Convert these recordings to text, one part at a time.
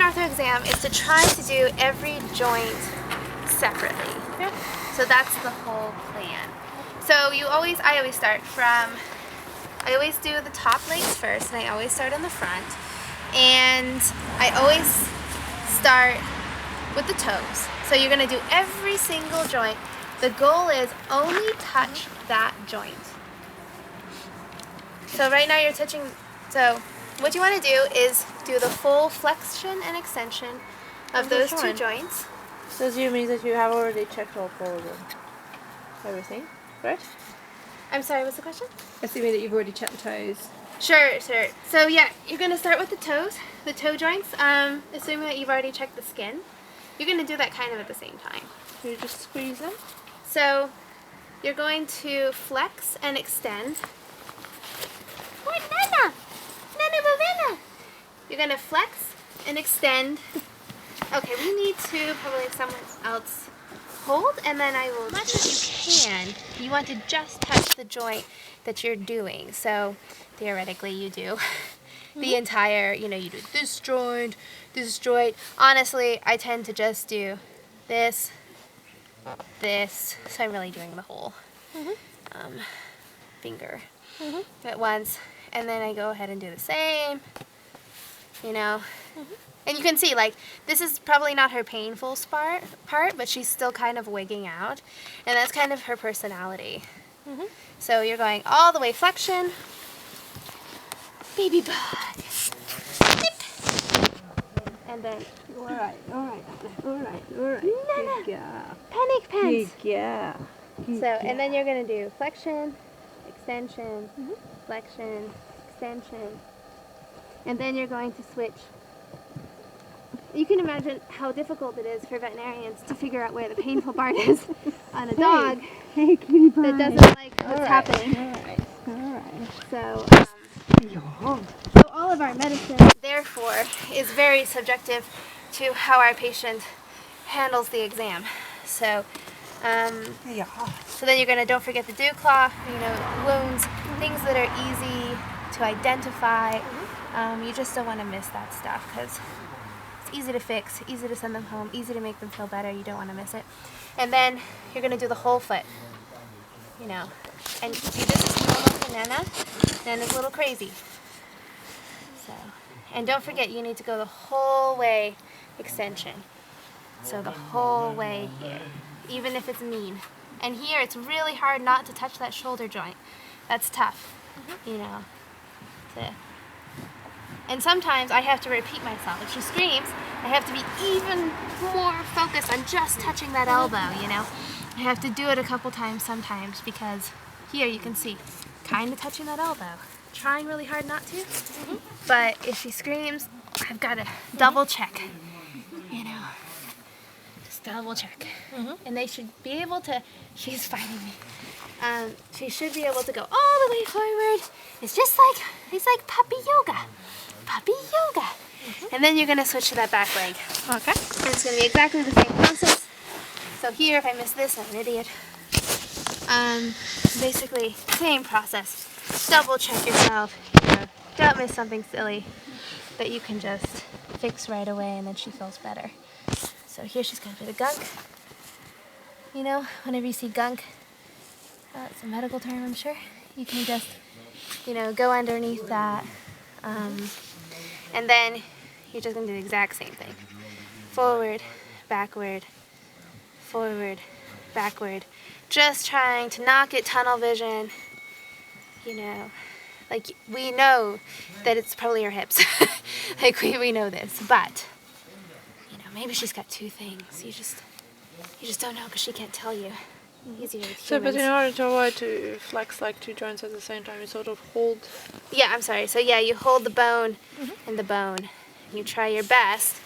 ortho exam is to try to do every joint separately. Yeah. So that's the whole plan. So I always start from, I always do the top legs first, and I always start in the front. And I always start with the toes. So you're gonna do every single joint. The goal is only touch that joint. So right now you're touching, so what you wanna do is do the full flexion and extension of those two joints. So you mean that you have already checked all four of them? Everything, right? I'm sorry, what's the question? Assuming that you've already checked the toes. Sure. So yeah, you're gonna start with the toes, the toe joints, assuming that you've already checked the skin. You're gonna do that kind of at the same time. You just squeeze them? So you're going to flex and extend. Oh, Nana! Nana Bovina! You're gonna flex and extend. Okay, we need to probably someone else hold, and then I will. As much as you can, you want to just touch the joint that you're doing. So theoretically, you do the entire. You do this joint, this joint. Honestly, I tend to just do this, this. So I'm really doing the whole finger at once, and then I go ahead and do the same. And you can see, like, this is probably not her painful part, but she's still kind of wigging out. And that's kind of her personality. So you're going all the way flexion. Baby bud. Zip. And then, all right. Nana. Panic pants. So, and then you're going to do flexion, extension, flexion, extension. And then you're going to switch. You can imagine how difficult it is for veterinarians to figure out where the painful part is on a dog that doesn't like what's happening. All right. So all of our medicine, therefore, is very subjective to how our patient handles the exam. So, so then you're gonna, don't forget the dew claw, wounds, things that are easy to identify. You just don't want to miss that stuff because it's easy to fix, easy to send them home, easy to make them feel better. You don't want to miss it. And then you're going to do the whole foot, And see, this is normal for Nana. Nana's a little crazy. So, and don't forget, you need to go the whole way extension. So the whole way here, even if it's mean. And here, it's really hard not to touch that shoulder joint. That's tough, And sometimes I have to repeat myself. If she screams, I have to be even more focused on just touching that elbow, I have to do it a couple times sometimes because here you can see, kind of touching that elbow. Trying really hard not to, but if she screams, I've got to double check, just double check. And they should be able to, she's fighting me. She should be able to go all the way forward. It's like puppy yoga. Puppy yoga. And then you're going to switch to that back leg. Okay. And it's going to be exactly the same process. So here, if I miss this, I'm an idiot. Basically, same process. Double check yourself. Don't miss something silly that you can just fix right away, and then she feels better. So here she's going to do the gunk. Whenever you see gunk, it's a medical term, I'm sure. You can just, go underneath that. And then you're just going to do the exact same thing. Forward, backward, forward, backward. Just trying to not get tunnel vision. Like we know that it's probably her hips. Like we know this. But, maybe she's got two things. You just don't know because she can't tell you. Easier with So, but humans. in order to avoid to flex like two joints at the same time, you sort of hold. Yeah, I'm sorry. So yeah, you hold the bone and the bone. You try your best.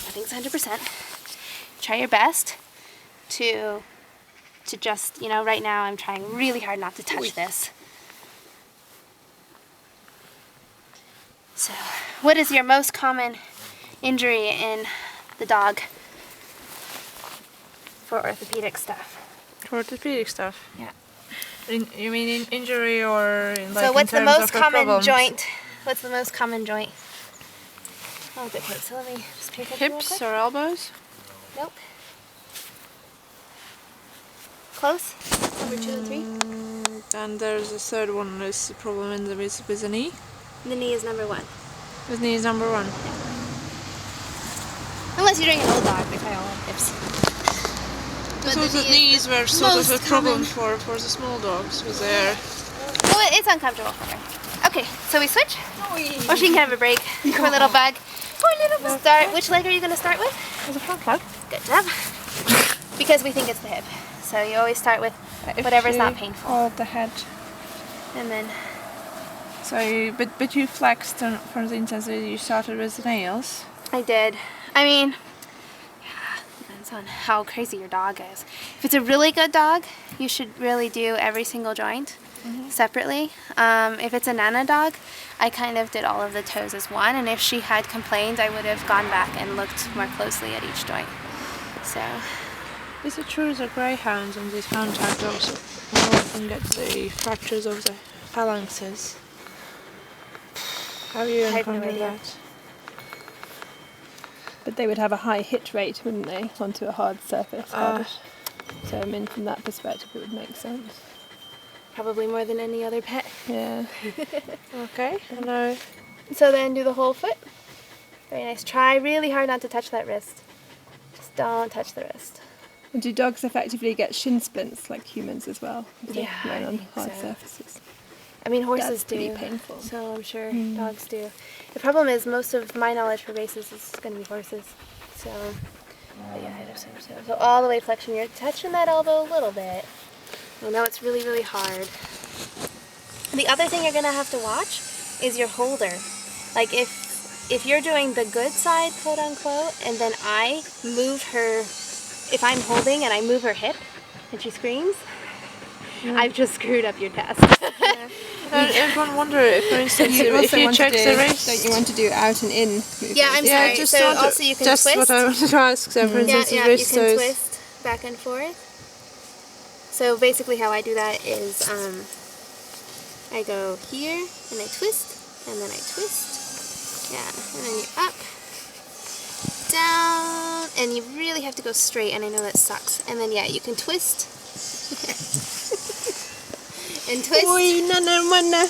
Nothing's 100%. Try your best to just, right now I'm trying really hard not to touch this. So, what is your most common injury in the dog for orthopedic stuff? For orthopedic stuff? Yeah. You mean in injury or in, like, so what's in the terms most of common problems? joint? What's the most common joint? Oh, it's okay. So let me just pay attention real Hips quick. or elbows? Nope. Close. Number 2 and 3. And there's a third one. Is the problem in with the knee? The knee is number 1. The knee is number 1. Unless you're doing an old dog, they probably all have hips. I thought the knees were sort of a problem for the small dogs with their... Well, it's uncomfortable for her. Okay, so we switch? Or she can have a break. Poor little bug. Poor little bug. Start. Which leg are you going to start with? There's a front leg. Good job. Because we think it's the hip. So you always start with whatever's not painful. Hold the head. And then... So, but you flexed from the intensity. You started with the nails. I did. I mean, yeah, depends on how crazy your dog is. If it's a really good dog, you should really do every single joint separately. If it's a Nana dog, I kind of did all of the toes as one, and if she had complained, I would have gone back and looked more closely at each joint. So, Is it true that greyhounds and these hound type dogs more often get the fractures of the phalanxes? Have you I have no encountered idea. that? But they would have a high hit rate, wouldn't they, onto a hard surface? So I mean, from that perspective, it would make sense. probably more than any other pet. Yeah. Okay, no. So then do the whole foot. Very nice. Try really hard not to touch that wrist. Just don't touch the wrist. And do dogs effectively get shin splints like humans as well? If they Yeah, run I on think hard so. surfaces. I mean, horses That's pretty do. painful. So I'm sure dogs do. The problem is most of my knowledge for races is going to be horses. So, but yeah, I assume so. So all the way flexion. You're touching that elbow a little bit. I know it's really, really hard. The other thing you're going to have to watch is your holder. Like if you're doing the good side, quote unquote, and then I move her, if I'm holding and I move her hip and she screams, I've just screwed up your test. Everyone wonder if, for instance, if you check the wrist. Don't you want to do out and in movement? Yeah, I'm sorry. just So wanted- also you can just twist. what I wanted to ask. So, for instance, Yeah, the you wrist can is twist back and forth. So basically how I do that is I go here and I twist and then I twist. Yeah, and then you're up, down, and you really have to go straight, and I know that sucks. And then yeah, you can twist. And twist. Oi, Nana,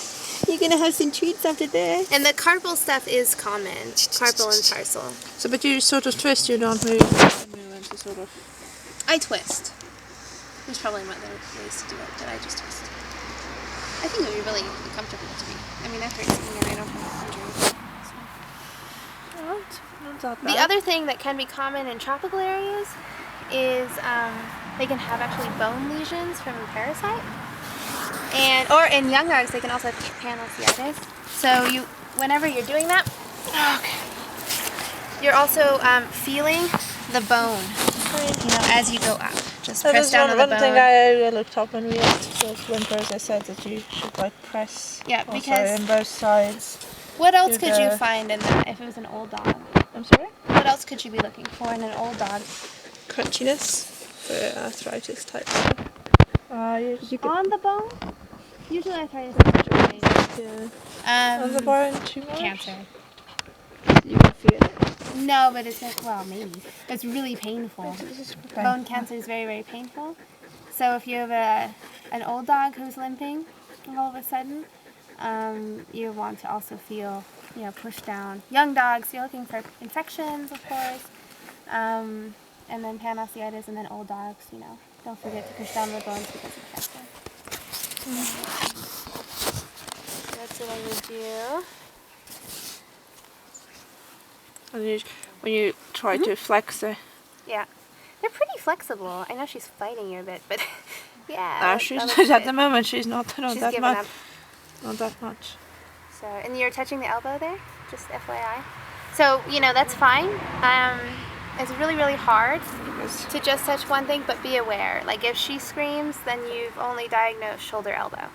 you're gonna have some treats after this. And the carpal stuff is common. Carpal and tarsal. So, but you sort of twist, you don't move. You sort of. I twist. There's probably other ways to do it, but I just twist. I think it would be really uncomfortable to me. I mean, that hurts me and I don't have injuries. Not that bad. The other thing that can be common in tropical areas is they can have actually bone lesions from a parasite. Or in young dogs, they can also have panelciitis. So whenever you're doing that, you're also feeling the bone, as you go up. Just That press is down on the one bone. thing I looked up when we asked those whimpers. I said that you should press. Yeah, also because- on both sides. What else to could you the- find in that if it was an old dog? I'm sorry. What else could you be looking for in an old dog? Crunchiness for arthritis type stuff. You On the bone? Usually arthritis is joint. on the bone too much. Cancer. You can feel it. No, but it's like, well, maybe. It's really painful. Okay. Bone cancer is very, very painful. So if you have an old dog who's limping all of a sudden, you want to also feel, pushed down. Young dogs, you're looking for infections, of course, and then panelciitis, and then old dogs, don't forget to push down the bones because of cancer. That's what I would do. And when you try to flex the. Yeah. They're pretty flexible. I know she's fighting you a bit, but yeah. No, she's not at the moment. She's not She's that given much. up. Not that much. So, and you're touching the elbow there, just FYI. So, that's fine. It's really, really hard to just touch one thing, but be aware. Like if she screams, then you've only diagnosed shoulder elbow.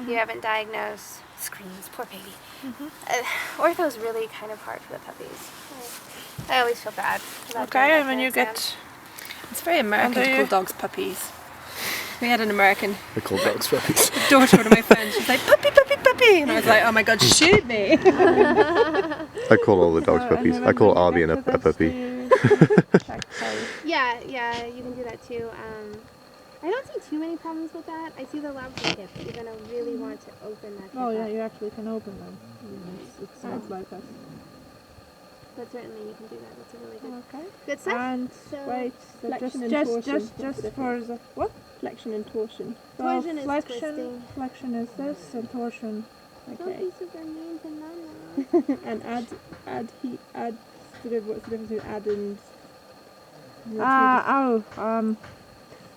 You haven't diagnosed screams. Poor baby. Ortho is really kind of hard for the puppies. I always feel bad. about doing Okay, that and when for you exams. get. It's very American And to do call you- dogs puppies. We had an American They're called dogs puppies. daughter, one of my friends. She's like, puppy, puppy, puppy. And I was like, oh my god, shoot me. I call all the dogs puppies. I call Arby a puppy. Yeah, you can do that too. I don't see too many problems with that. I see the labs and hips. You're gonna really want to open that hip Oh yeah, up. you actually can open them. It sounds like us. But certainly you can do that. That's a really Okay. good stuff. And So wait, so flexion and just torsion. for the what? Flexion and torsion. Torsion is flexion. twisting. Flexion is this, and torsion. Don't Okay. be super mean to Nana. And add sort of what's the difference between add and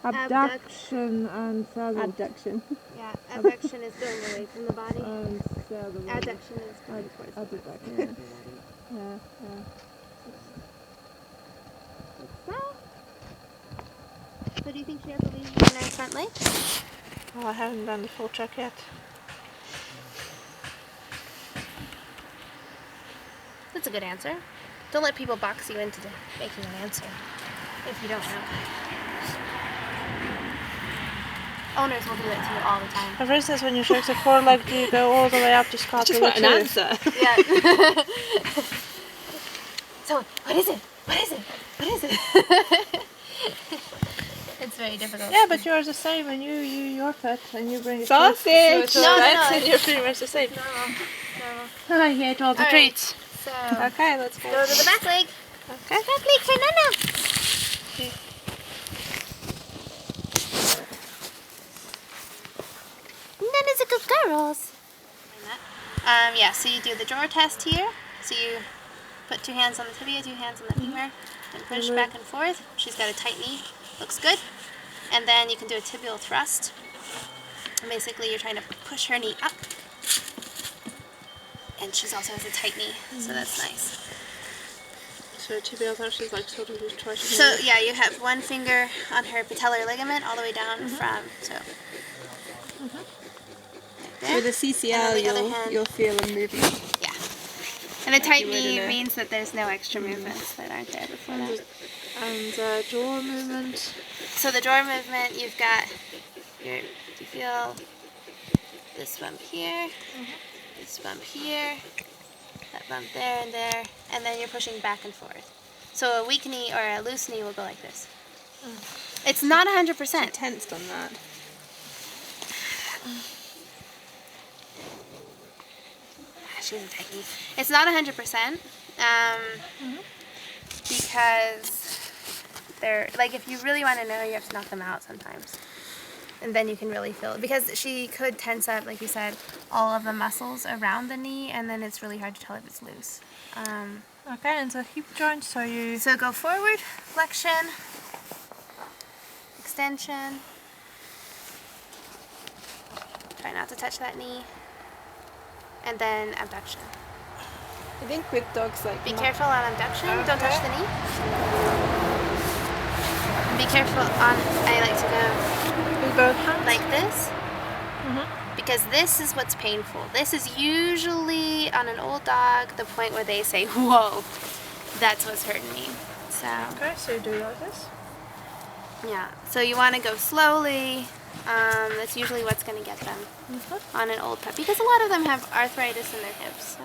abduction and saddle. adduction. Yeah, abduction is going away from the body. And saddle. Adduction is going towards the body. Adduction. Yeah. So do you think she has a lesion in her front leg? Well, I haven't done the full check yet. That's a good answer. Don't let people box you into making an answer if you don't know. Owners will do it to you all the time. For instance, when you check the foreleg, do you go all the way up to scapula too? answer. Yeah. So, what is it? What is it? What is it? It's very difficult. Yeah, but you're the same, and your pet, and you bring it Sausage! to No, vets, no. and you're pretty much the same. No. I hate all the All right. treats. So, Okay, let's go. go to the back leg. Okay. Back leg for Nana. Nana's a good girl. Yeah, so you do the drawer test here. So you put 2 hands on the tibia, 2 hands on the femur, and push back and forth. She's got a tight knee. Looks good. And then you can do a tibial thrust. And basically, you're trying to push her knee up. And she's also has a tight knee, so that's nice. So tibial thrust is like sort of just twice. So yeah, you have one finger on her patellar ligament all the way down from there. With a And CCL, on the other hand- you'll feel a movement. Yeah. And a tight you would knee in a- means that there's no extra movements that aren't there before that. And jaw movement. So the drawer movement, you've got you feel this bump here, this bump here, that bump there, and then you're pushing back and forth. So a weak knee or a loose knee will go like this. It's not 100%. Tensed on that. She's a tight knee. It's not 100%, because they're, like, if you really want to know, you have to knock them out sometimes. And then you can really feel it. Because she could tense up, like you said, all of the muscles around the knee, and then it's really hard to tell if it's loose. Okay, and the hip joint, so you... So go forward, flexion, extension. Try not to touch that knee. And then abduction. I think with dogs like Be careful on abduction, don't touch the knee. Be careful on, I like to go With both hands? like this, because this is what's painful. This is usually, on an old dog, the point where they say, whoa, that's what's hurting me. So, Okay, so you do like this. yeah. So you want to go slowly. That's usually what's going to get them on an old puppy, because a lot of them have arthritis in their hips. So